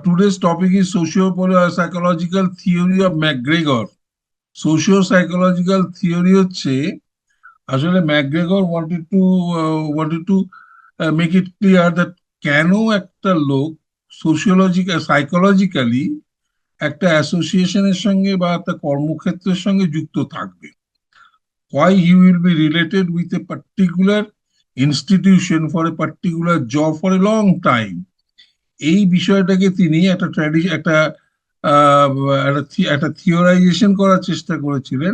Today's topic is socio-psychological theory of McGregor. Socio-psychological theory হচ্ছে আসলে McGregor wanted to make it clear that কেন একটা লোক psychologically একটা অ্যাসোসিয়েশনের সঙ্গে বা একটা কর্মক্ষেত্রের সঙ্গে যুক্ত থাকবে। Why he will be related with a particular institution for a particular job for a long time. এই বিষয়টাকে তিনি একটা থিওরাইজেশন করার চেষ্টা করেছিলেন।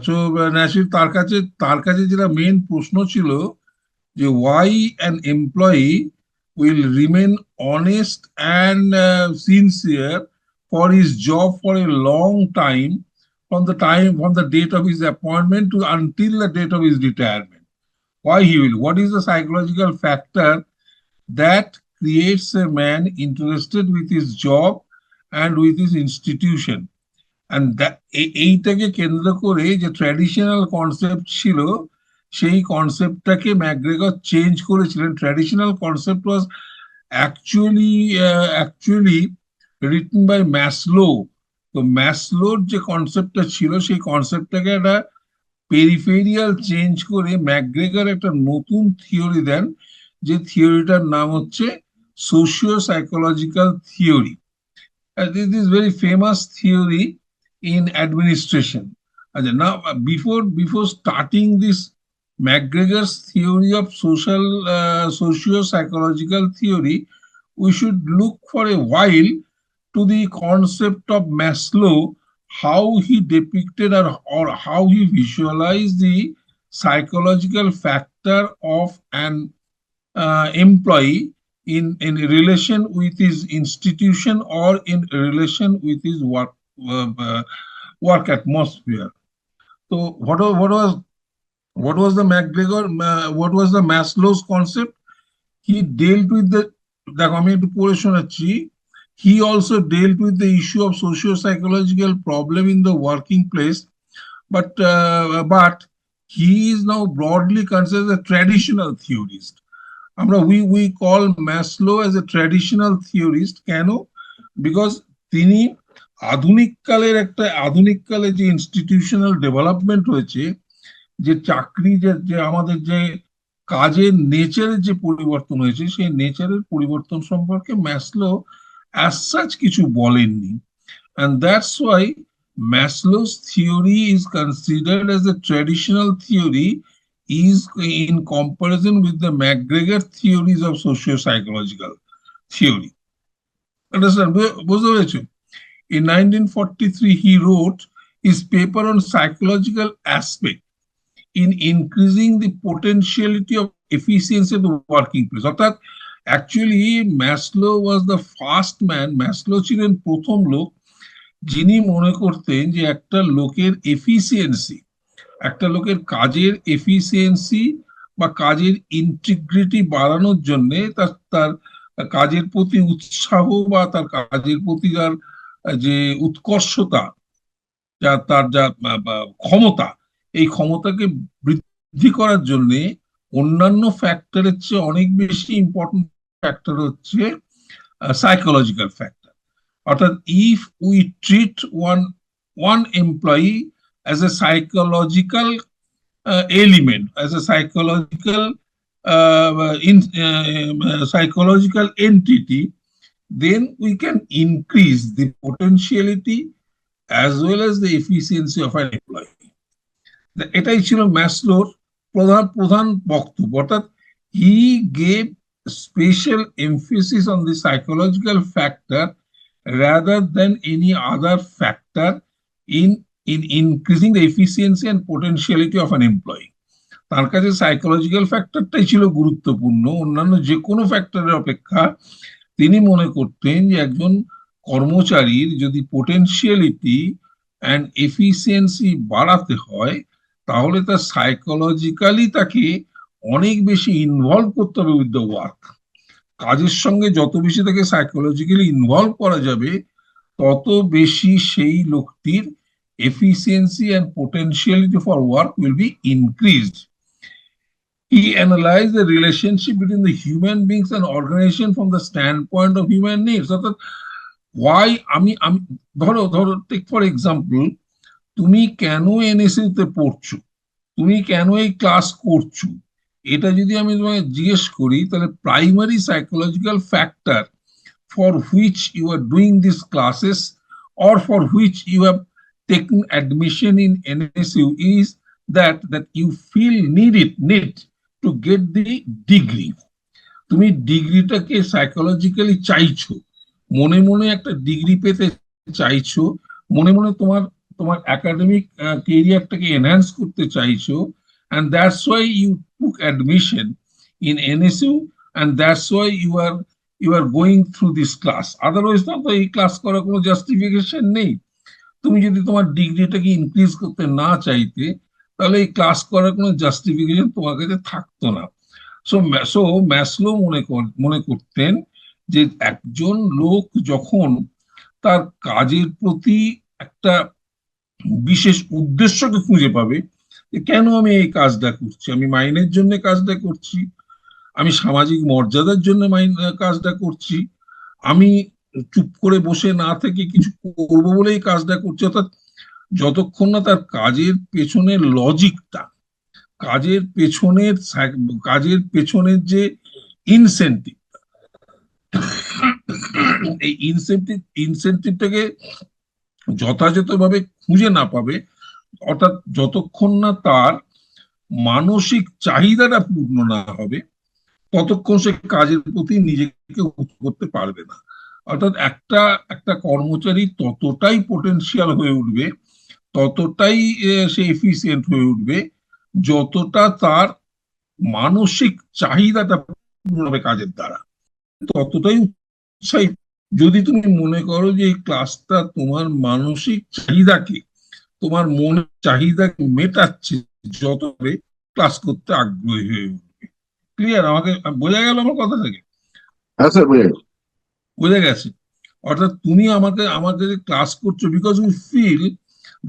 তো ন্যাচুরালি তার কাছে যেটা মেইন প্রশ্ন ছিল যে why an employee will remain honest and sincere for his job for a long time from the date of his appointment to until the date of his retirement. Why he will? What is the psychological factor that creates a man interested with his job and with his institution? And that এইটাকে কেন্দ্র করে যে traditional concept ছিল সেই কনসেপ্টটাকে McGregor change করেছিলেন। Traditional concept was actually written by Maslow. তো ম্যাসলোর যে কনসেপ্টটা ছিল সেই কনসেপ্টটাকে একটা পেরিফেরিয়াল চেঞ্জ করে ম্যাকগ্রেগর একটা নতুন থিওরি দেন, যে থিওরিটার নাম হচ্ছে socio-psychological theory. This is very famous theory in administration. Now, before starting this McGregor's theory of socio-psychological theory, we should look for a while to the concept of Maslow, how he depicted or how he visualized the psychological factor of an employee in relation with his institution or in relation with his work atmosphere. So what was the McGregor? What was the Maslow's concept? He dealt with he also dealt with the issue of socio-psychological problem in the working place, but he is now broadly considered a traditional theorist. We call Maslow as a traditional theorist. কেন? Because তিনি আধুনিক কালে যে institutional development হয়েছে, যে চাকরি যে আমাদের যে কাজের নেচারের যে পরিবর্তন হয়েছে, সেই নেচারের পরিবর্তন সম্পর্কে ম্যাসলো as such কিছু বলেননি. And that's why Maslow's theory is considered as a traditional theory is in comparison with the McGregor theories of socio-psychological theory. Understand? In 1943, he wrote his paper on psychological aspect in increasing the potentiality of efficiency of the working place. অর্থাৎ actually Maslow was the first man. Maslow ছিলেন প্রথম লোক যিনি মনে করতেন যে একটা লোকের এফিসিয়েন্সি, একটা লোকের কাজের এফিসিয়েন্সি বা কাজের ইন্টিগ্রিটি বাড়ানোর জন্য তার কাজের প্রতি উৎসাহ বা তার কাজের প্রতি তার যে উৎকর্ষতা, তার যা ক্ষমতা, এই ক্ষমতাকে বৃদ্ধি করার জন্য অন্যান্য ফ্যাক্টরের চেয়ে অনেক বেশি ইম্পর্টেন্ট ফ্যাক্টর হচ্ছে সাইকোলজিক্যাল ফ্যাক্টর। অর্থাৎ if we treat one employee as a psychological element, as a psychological entity, then we can increase the potentiality as well as the efficiency of an employee. এটাই ছিল ম্যাসলোর প্রধান বক্তব্য। অর্থাৎ he gave special emphasis on the psychological factor rather than any other factor in increasing the efficiency and potentiality of an employee. তার কাছে psychological ফ্যাক্টরটাই ছিল গুরুত্বপূর্ণ, অন্যান্য যে কোনো ফ্যাক্টরের অপেক্ষা। তিনি মনে করতেন যে একজন কর্মচারীর যদি পোটেনশিয়ালিটি অ্যান্ড এফিসিয়েন্সি বাড়াতে হয়, তাহলে তার সাইকোলজিক্যালি তাকে অনেক বেশি ইনভলভ করতে হবে উইথ দ্য ওয়ার্ক। কাজের সঙ্গে যত বেশি তাকে সাইকোলজিক্যালি ইনভলভ করা যাবে, তত বেশি সেই লোকটির efficiency and potentiality for work will be increased. He analyzed the relationship between the human beings and organization from the standpoint of human needs. অর্থাৎ why আমি আমি ধরো ধরো টেক ফর এক্সাম্পল, তুমি কেন এনএসইউ তে পড়ছো, তুমি কেন এই ক্লাস করছো, এটা যদি আমি তোমাকে জিজ্ঞেস করি, তাহলে primary psychological factor for which you are doing these classes or for which you have taken admission in NSU is that you feel need to get the degree. তুমি ডিগ্রিটাকে সাইকোলজিক্যালি চাইছো, মনে মনে একটা ডিগ্রি পেতে চাইছো, মনে মনে তোমার তোমার একাডেমিক কেরিয়ারটাকে এনহ্যান্স করতে চাইছো, and that's why you took admission in NSU, and that's why you are going through this class. Otherwise না, তো এই ক্লাস করার কোনো জাস্টিফিকেশন নেই। তুমি যদি তোমার ডিগ্রিটাকে ইনক্রিজ করতে না চাইতে, তাহলে এই ক্লাস করার কোনো জাস্টিফিকেশন তোমার কাছে থাকতো না। সো সো ম্যাসলো মনে করতেন যে একজন লোক যখন তার কাজের প্রতি একটা বিশেষ উদ্দেশ্যকে খুঁজে পাবে, যে কেন আমি এই কাজটা করছি, আমি মাইনের জন্য কাজটা করছি, আমি সামাজিক মর্যাদার জন্য কাজটা করছি, আমি চুপ করে বসে না থেকে কিছু করবো বলেই কাজটা করছি। অর্থাৎ যতক্ষণ না তার কাজের পেছনের লজিকটা, কাজের পেছনের যে ইনসেন্টিভ, এই ইনসেন্টিভটাকে যথাযথভাবে খুঁজে না পাবে, অর্থাৎ যতক্ষণ না তার মানসিক চাহিদাটা পূর্ণ না হবে, ততক্ষণ সে কাজের প্রতি নিজেকে করতে পারবে না। অর্থাৎ একটা একটা কর্মচারী ততটাই পোটেনশিয়াল হয়ে উঠবে, ততটাই সে এফিসিয়েন্ট হয়ে উঠবে, যতটা তার মানসিক চাহিদাটা পূর্ণ হবে কাজের দ্বারা, ততটাই উৎসাহী। যদি তুমি মনে করো যে এই ক্লাসটা তোমার মানসিক চাহিদাকে, তোমার মনের চাহিদাকে মেটাচ্ছে, যত ক্লাস করতে আগ্রহী হয়ে উঠবে। ক্লিয়ার? আমাকে বোঝা গেল আমার কথা থেকে? হ্যাঁ স্যার, বোঝা গেল। বোঝা গেছে? অর্থাৎ তুমি আমাকে আমাকে ক্লাস করছো because we feel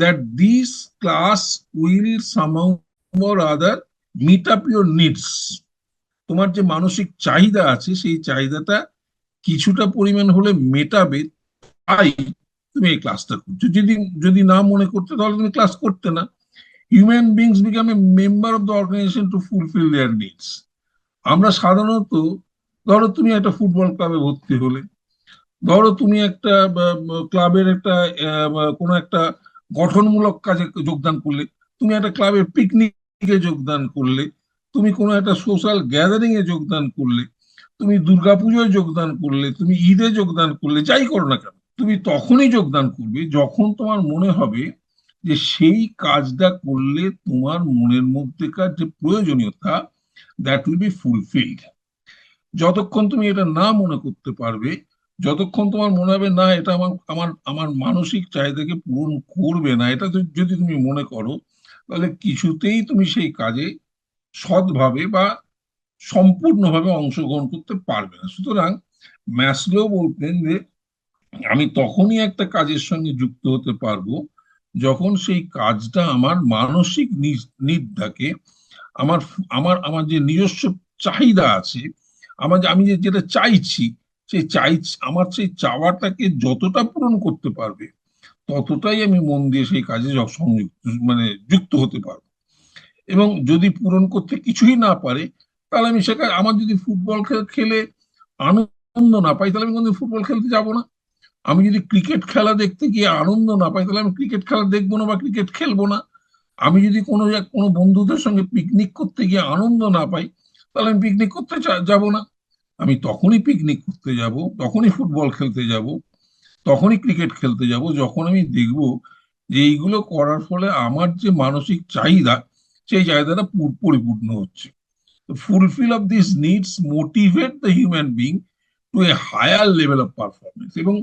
that this class will somehow or other meet up your needs. তোমার যে মানসিক চাহিদা আছে, সেই চাহিদাটা কিছুটা পরিমাণ হলে মেটাবে, তাই তুমি এই ক্লাসটা করছো। যদি যদি না মনে করতে, তাহলে তুমি ক্লাস করতে না। Human beings become a member of the organization to fulfil their needs. আমরা সাধারণত, ধরো তুমি একটা ফুটবল ক্লাবে ভর্তি হলে, ধরো তুমি একটা ক্লাবের একটা কোনো একটা গঠনমূলক কাজে যোগদান করলে, তুমি একটা ক্লাবের পিকনিকে যোগদান করলে, তুমি কোনো একটা সোশ্যাল গ্যাদারিং এ যোগদান করলে, তুমি দুর্গাপুজোয় যোগদান করলে, তুমি ঈদে যোগদান করলে, যাই করো না কেন, তুমি তখনই যোগদান করবে যখন তোমার মনে হবে যে সেই কাজটা করলে তোমার মনের মধ্যেকার যে প্রয়োজনীয়তা, দ্যাট উইল বি ফুলফিলড। যতক্ষণ তুমি এটা না মনে করতে পারবে, যতক্ষণ তোমার মনে হবে না এটা আমার আমার আমার মানসিক চাহিদাকে পূরণ করবে না, এটা যদি তুমি মনে করো, তাহলে কিছুতেই তুমি সেই কাজে সৎভাবে বা সম্পূর্ণভাবে অংশগ্রহণ করতে পারবে না। সুতরাং ম্যাসলো বলতেন যে আমি তখনই একটা কাজের সঙ্গে যুক্ত হতে পারবো যখন সেই কাজটা আমার মানসিক নিডটাকে, আমার আমার আমার যে নিজস্ব চাহিদা আছে, আমি যেটা চাইছি, আমার সেই চাওয়াটাকে যতটা পূরণ করতে পারবে, ততটাই আমি মন দিয়ে সেই কাজে যুক্ত হতে পারবো। এবং যদি পূরণ করতে কিছুই না পারে, তাহলে আমি আমার যদি ফুটবল খেলে আনন্দ না পাই, তাহলে আমি কোনদিন ফুটবল খেলতে যাব না। আমি যদি ক্রিকেট খেলা দেখতে গিয়ে আনন্দ না পাই, তাহলে আমি ক্রিকেট খেলা দেখবো না বা ক্রিকেট খেলবো না। আমি যদি কোনো বন্ধুদের সঙ্গে পিকনিক করতে গিয়ে আনন্দ না পাই, তাহলে আমি পিকনিক করতে যাব না। আমি তখনই পিকনিক করতে যাব, তখনই ফুটবল খেলতে যাব, তখনই ক্রিকেট খেলতে যাব, যখন আমি দেখব যে এইগুলো করার ফলে আমার যে মানসিক চাহিদা, সেই চাহিদাটা পরিপূর্ণ হচ্ছে। Fulfil of this needs motivate the human being to a higher level of performance. এবং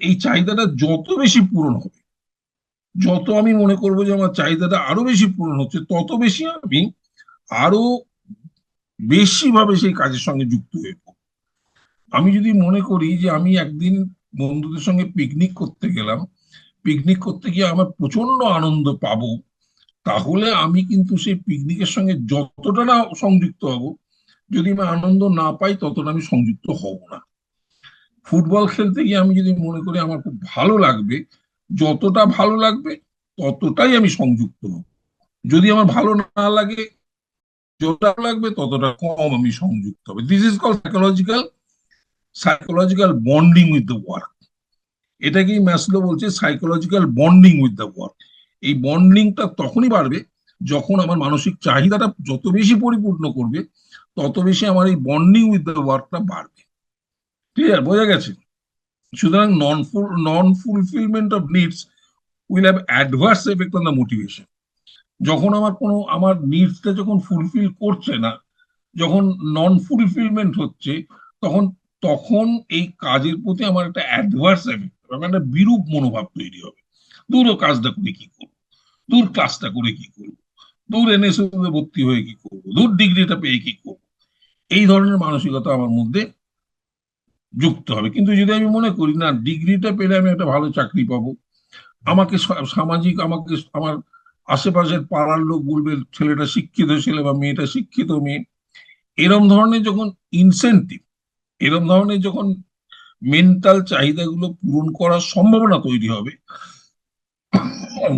এই চাহিদাটা যত বেশি পূরণ হবে, যত আমি মনে করবো যে আমার চাহিদাটা আরো বেশি পূরণ হচ্ছে, তত বেশি আমি আরো বেশি ভাবে সেই কাজের সঙ্গে যুক্ত হয়ে পড়বো। আমি যদি মনে করি যে আমি একদিন বন্ধুদের সঙ্গে পিকনিক করতে গেলাম, পিকনিক করতে গিয়ে আমার প্রচন্ড আনন্দ পাবো, তাহলে আমি কিন্তু সেই পিকনিকের সঙ্গে যতটা না সংযুক্ত হব, যদি আমি আনন্দ না পাই ততটা আমি সংযুক্ত হব না। ফুটবল খেলতে গিয়ে আমি যদি মনে করি আমার খুব ভালো লাগবে, যতটা ভালো লাগবে ততটাই আমি সংযুক্ত হব। যদি আমার ভালো না লাগে, যতটা লাগবে ততটা কম আমি সংযুক্ত হবে। This is call psychological psychological bonding with the work. এটাকেই ম্যাসলো বলছে psychological bonding with the work. এই বন্ডিংটা তখনই বাড়বে যখন আমার মানসিক চাহিদাটা যত বেশি পরিপূর্ণ করবে, তত বেশি আমার এই বন্ডিং উইথ দ্য ওয়ার্কটা বাড়বে। ক্লিয়ার, বোঝা গেছে? সুতরাং non fulfilment of needs will have adverse effect on the motivation. যখন আমার নিডসটা যখন ফুলফিল করছে না, যখন নন ফুলফিলমেন্ট হচ্ছে, তখন তখন এই কাজের প্রতি আমার একটা অ্যাডভার্স এফেক্ট হবে, আমার একটা বিরূপ মনোভাব তৈরি হবে। দূর ও কাজটা করে কি করবো, দূর ক্লাসটা করে কি করবো, দূর এনএসইউ ভর্তি হয়ে কি করবো, দূর ডিগ্রিটা পেয়ে কি করবো, এই ধরনের মানসিকতা আমার মধ্যে যুক্ত হবে। কিন্তু যদি আমি মনে করি না, ডিগ্রিটা পেলে আমি একটা ভালো চাকরি পাবো, আমাকে সামাজিক, আমাকে আমার আশেপাশের পাড়ার লোক বলবে ছেলেটা শিক্ষিত ছেলে বা মেয়েটা শিক্ষিত মেয়ে, এরম ধরনের যখন ইনসেন্টিভ, এরম ধরনের যখন মেন্টাল চাহিদাগুলো পূরণ করার সম্ভাবনা তৈরি হবে,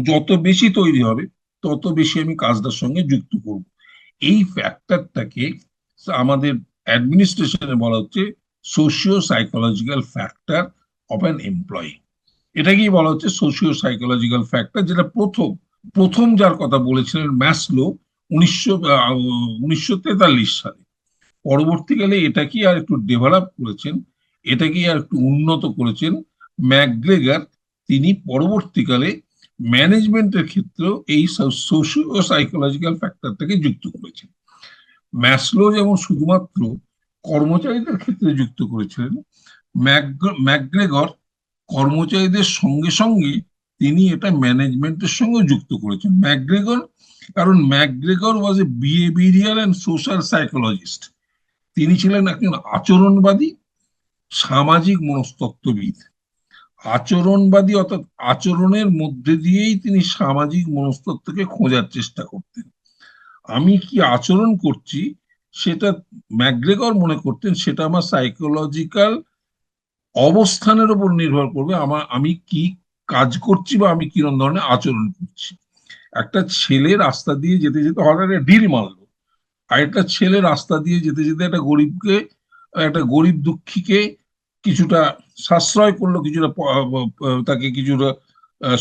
যত বেশি তৈরি হবে তত বেশি আমি কাজটার সঙ্গে যুক্ত করব। এই ফ্যাক্টরটাকে আমাদের অ্যাডমিনিস্ট্রেশনে বলা হচ্ছে socio psychological factor of an employee. এটাকেই বলা হচ্ছে সোশিও সাইকোলজিক্যাল ফ্যাক্টর, যেটা প্রথম প্রথম যার কথা বলেছিলেন ম্যাসলো 1943 সালে। পরবর্তীকালে এটাকেই আর একটু ডেভেলপ করেছেন, এটাকেই আর একটু উন্নত করেছেন ম্যাকগ্রেগার। তিনি পরবর্তীকালে ম্যানেজমেন্টের ক্ষেত্রেও এই সোশিও সাইকোলজিক্যাল ফ্যাক্টরটাকে যুক্ত করেছেন। ম্যাসলো যেমন শুধুমাত্র কর্মচারীদের ক্ষেত্রে যুক্ত করেছিলেন, ম্যাকগ্রেগর কর্মচারীদের সঙ্গে সঙ্গে তিনি এটা ম্যানেজমেন্টের সঙ্গে যুক্ত করেছেন। ম্যাকগ্রেগর, কারণ McGregor was a behavioural and social psychologist. তিনি ছিলেন একজন আচরণবাদী সামাজিক মনস্তত্ত্ববিদ। আচরণবাদী অর্থাৎ আচরণের মধ্যে দিয়েই তিনি সামাজিক মনস্তত্ত্বকে খোঁজার চেষ্টা করতেন। আমি কি আচরণ করছি সেটা, ম্যাকগ্রেগর মনে করতেন সেটা আমার সাইকোলজিক্যাল অবস্থানের উপর নির্ভর করবে, আমি কি কাজ করছি বা আমি কিরকম ধরনের আচরণ করছি। একটা ছেলে রাস্তা দিয়ে যেতে যেতে হঠাৎ একটা ঢিল মারলো, আর একটা ছেলে রাস্তা দিয়ে যেতে যেতে একটা গরিব দুঃখীকে কিছুটা সাশ্রয় করলো, কিছুটা তাকে কিছুটা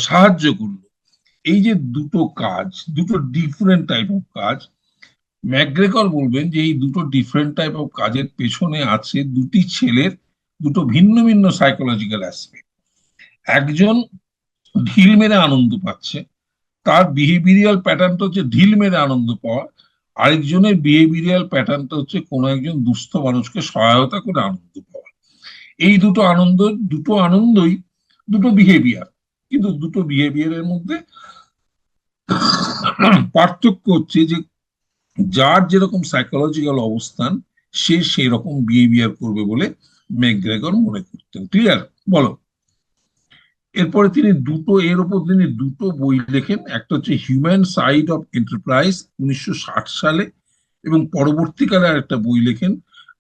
সাহায্য করলো। এই যে দুটো কাজ, দুটো ডিফারেন্ট টাইপ অফ কাজ, ম্যাকগ্রেগর বলবেন যে এই দুটো ডিফারেন্ট টাইপ অফ কাজের পেছনে আছে দুটি ছেলের দুটো ভিন্ন ভিন্ন সাইকোলজিক্যাল অ্যাসপেক্ট। একজন ঢিল মেরে আনন্দ পাচ্ছে, তার বিহেভিয়ারাল প্যাটার্নটা হচ্ছে ঢিল মেরে আনন্দ পাওয়া। আরেকজনের বিহেভিয়ারাল প্যাটার্নটা হচ্ছে কোনো একজন দুস্থ মানুষকে সহায়তা করে আনন্দ পাওয়া। এই দুটো আনন্দই দুটো বিহেভিয়ার, কিন্তু দুটো বিহেভিয়ারের মধ্যে পার্থক্য হচ্ছে যে যার যেরকম সাইকোলজিক্যাল অবস্থান সে সেই রকম বিহেভিয়ার করবে বলে ম্যাকগ্রেগর মনে করতেন। ক্লিয়ার? বলো। এরপরে এর উপর তিনি দুটো বই লেখেন। একটা হচ্ছে হিউম্যান সাইড অফ এন্টারপ্রাইজ 1960 সালে, এবং পরবর্তীকালে আরেকটা বই লেখেন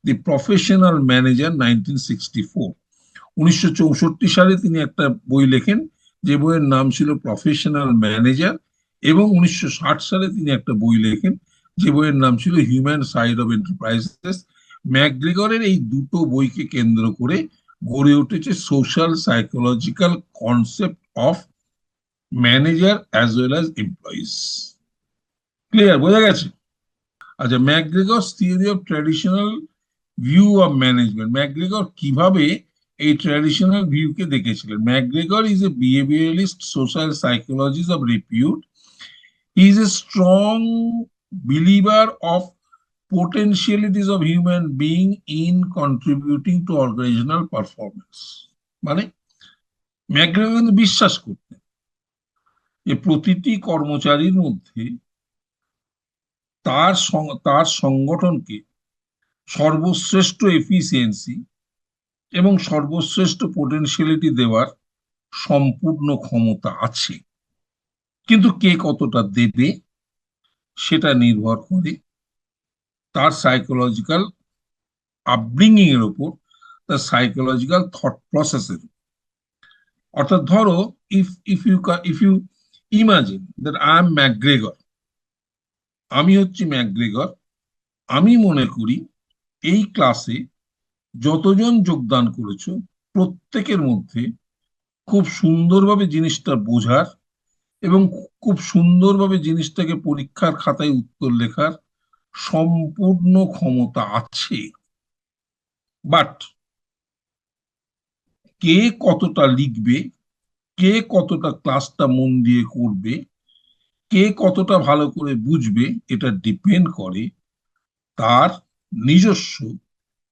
দি প্রফেশনাল ম্যানেজার 1964। 1964 সালে তিনি একটা বই লেখেন, যে বইয়ের নাম ছিল প্রফেশনাল ম্যানেজার, এবং 1960 সালে তিনি একটা বই লেখেন যে বইয়ের নাম ছিল হিউম্যান সাইড অফ এন্টারপ্রাইজেস। ম্যাকগ্রেগরের এই দুটো বইকে কেন্দ্র করে গড়ে উঠেছে social psychological concept of manager as well as employees. Clear, বোঝা গেছে? আচ্ছা, McGregor theory of traditional view of management. McGregor কিভাবে এই ট্র্যাডিশনাল ভিউকে দেখেছিলেন? McGregor is a behaviouralist social psychologist of repute. He is a strong believer of potentialities of human being in contributing to organizational performance। মানে McGregor কিন্তু বিশ্বাস করতেন যে প্রতিটি কর্মচারীর মধ্যে তার সংগঠনকে সর্বশ্রেষ্ঠ এফিসিয়েন্সি এবং সর্বশ্রেষ্ঠ পোটেনশিয়ালিটি দেওয়ার সম্পূর্ণ ক্ষমতা আছে। কিন্তু কে কতটা দেবে সেটা নির্ভর করে তার সাইকোলজিক্যাল আপব্রিঙ্গিং এর উপর, তার সাইকোলজিক্যাল থট প্রসেসের। অর্থাৎ ধরো, if if you imagine that I am McGregor, আমি হচ্ছি ম্যাকগ্রেগর, আমি মনে করি এই ক্লাসে যতজন যোগদান করেছো প্রত্যেকের মধ্যে খুব সুন্দরভাবে জিনিসটা বোঝার এবং খুব সুন্দরভাবে জিনিসটাকে পরীক্ষার খাতায় উত্তর লেখার সম্পূর্ণ ক্ষমতা আছে। বাট কে কতটা লিখবে, কে কতটা ক্লাসটা মন দিয়ে করবে, কে কতটা ভালো করে বুঝবে, এটা ডিপেন্ড করে তার নিজস্ব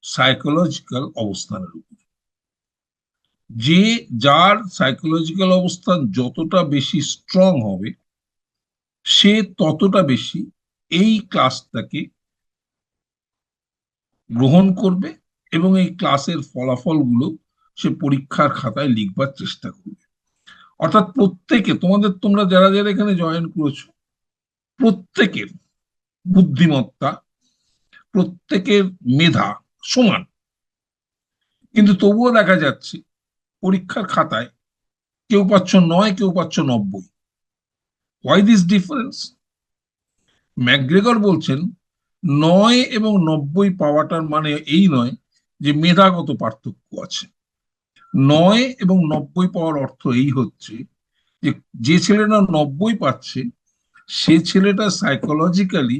সাইকোলজিক্যাল অবস্থানের উপর। যার সাইকোলজিক্যাল অবস্থান যতটা বেশি স্ট্রং হবে, সে ততটা বেশি এই ক্লাসটাকে গ্রহণ করবে এবং এই ক্লাসের ফলাফলগুলো সে পরীক্ষার খাতায় লিখবার চেষ্টা করবে। অর্থাৎ প্রত্যেকে, তোমরা যারা যারা এখানে জয়েন করেছো, প্রত্যেকের বুদ্ধিমত্তা, প্রত্যেকের মেধা সমান, কিন্তু তবুও দেখা যাচ্ছে পরীক্ষার খাতায় কেউ পাচ্ছ 9, কেউ পাচ্ছ 90। Why this difference? ম্যাকগ্রেগর বলছেন 9 এবং 90 পাওয়াটার মানে এই নয় যে মেধাগত পার্থক্য আছে। 9 এবং 90 পাওয়ার অর্থ এই হচ্ছে যে যে ছেলেটা 90 পাচ্ছে সে ছেলেটা সাইকোলজিক্যালি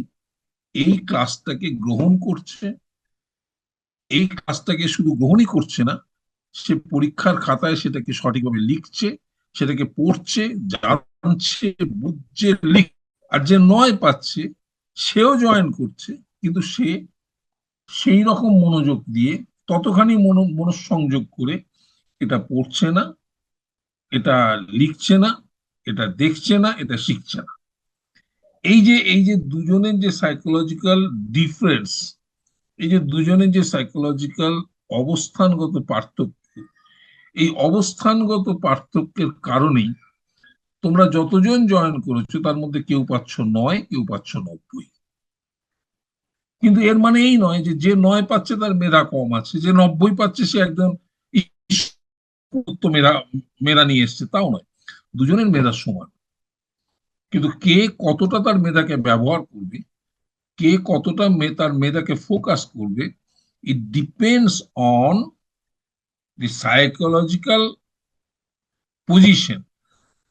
এই ক্লাসটাকে গ্রহণ করছে, এই ক্লাসটাকে শুধু গ্রহণই করছে না, সে পরীক্ষার খাতায় সেটাকে সঠিকভাবে লিখছে, সেটাকে পড়ছে, জানছে, বুঝছে, লিখ। আর যে 9 পাচ্ছে সেও জয়েন করছে, কিন্তু সে সেই রকম মনোযোগ দিয়ে ততখানি মনঃসংযোগ করে এটা পড়ছে না, এটা লিখছে না, এটা দেখছে না, এটা শিখছে না। এই যে দুজনের যে সাইকোলজিক্যাল ডিফারেন্স, এই যে দুজনের যে সাইকোলজিক্যাল অবস্থানগত পার্থক্য, এই অবস্থানগত পার্থক্যের কারণেই তোমরা যতজন জয়েন করেছো তার মধ্যে কেউ পাচ্ছ 9, কেউ পাচ্ছ 90। কিন্তু এর মানে এই নয় যে যে 9 পাচ্ছে তার মেধা কম আছে, যে 90 পাচ্ছে সে একদম মেধা মেধা নিয়ে এসছে, তাও নয়। দুজনের মেধা সমান, কিন্তু কে কতটা তার মেধাকে ব্যবহার করবে, কে কতটা তার মেধাকে ফোকাস করবে, it depends on the psychological position